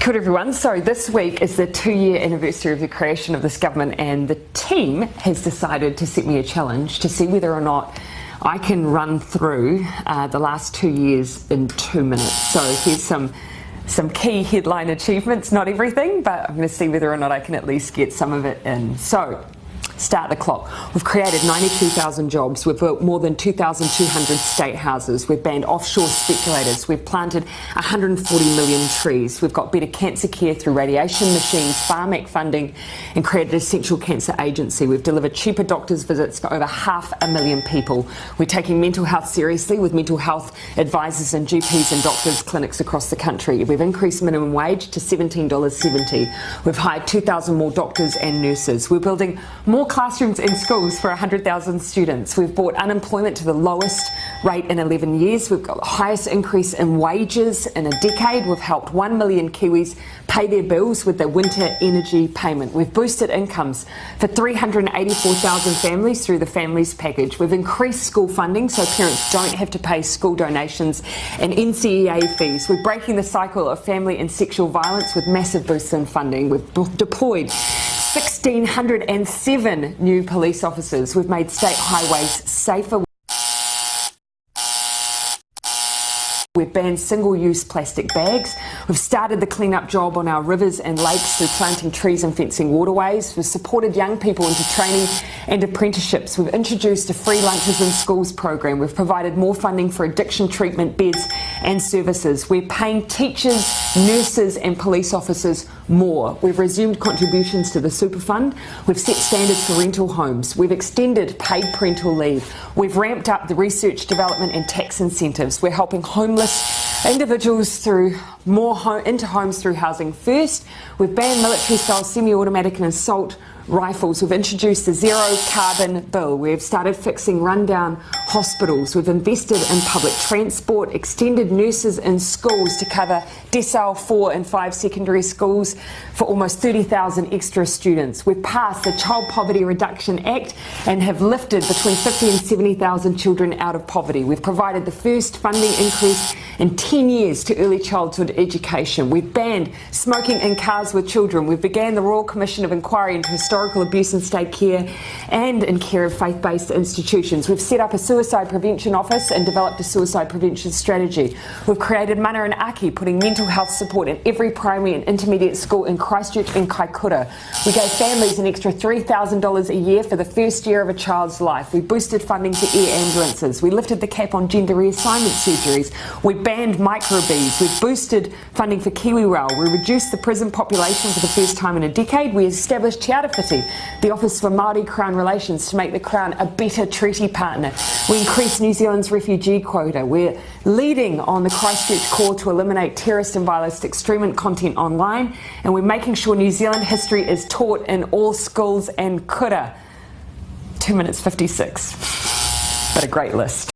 Kia ora everyone. So this week is the 2-year anniversary of the creation of this government, and the team has decided to set me a challenge to see whether or not I can run through the last 2 years in 2 minutes. So here's some key headline achievements, not everything, but I'm going to see whether or not I can at least get some of it in. So start the clock. We've created 92,000 jobs. We've built more than 2,200 state houses. We've banned offshore speculators. We've planted 140 million trees. We've got better cancer care through radiation machines, Pharmac funding, and created an essential cancer agency. We've delivered cheaper doctors' visits for over 500,000 people. We're taking mental health seriously with mental health advisors and GPs and doctors' clinics across the country. We've increased minimum wage to $17.70. We've hired 2,000 more doctors and nurses. We're building more classrooms in schools for 100,000 students. We've brought unemployment to the lowest rate in 11 years. We've got the highest increase in wages in a decade. We've helped 1 million Kiwis pay their bills with their winter energy payment. We've boosted incomes for 384,000 families through the Families Package. We've increased school funding so parents don't have to pay school donations and NCEA fees. We're breaking the cycle of family and sexual violence with massive boosts in funding. We've deployed 1,607 new police officers. We've made state highways safer. We've banned single-use plastic bags. We've started the clean-up job on our rivers and lakes through planting trees and fencing waterways. We've supported young people into training and apprenticeships. We've introduced a free lunches in schools program. We've provided more funding for addiction treatment beds and services. We're paying teachers, nurses and police officers more. We've resumed contributions to the super fund. We've set standards for rental homes. We've extended paid parental leave. We've ramped up the research, development and tax incentives. We're helping homeless individuals through into homes through Housing First. We've banned military-style semi-automatic and assault rifles. We've introduced the zero carbon bill. We've started fixing rundown hospitals. We've invested in public transport, extended nurses in schools to cover decile 4 and 5 secondary schools for almost 30,000 extra students. We've passed the Child Poverty Reduction Act and have lifted between 50 and 70,000 children out of poverty. We've provided the first funding increase in 10 years to early childhood education. We've banned smoking in cars with children. We've began the Royal Commission of Inquiry into historical abuse in state care and in care of faith-based institutions. We've set up a suicide prevention office and developed a suicide prevention strategy. We've created Mana and Aki, putting mental health support in every primary and intermediate school in Christchurch and Kaikoura. We gave families an extra $3,000 a year for the first year of a child's life. We boosted funding for air ambulances. We lifted the cap on gender reassignment surgeries. We banned microbeads. We've boosted funding for KiwiRail. We reduced the prison population for the first time in a decade. We established Te Arawhiti, the Office for Māori Crown Relations, to make the Crown a better treaty partner. We increased New Zealand's refugee quota. We're leading on the Christchurch call to eliminate terrorist and violent extremist content online, and we're making sure New Zealand history is taught in all schools and kura. 2 minutes 56, but a great list.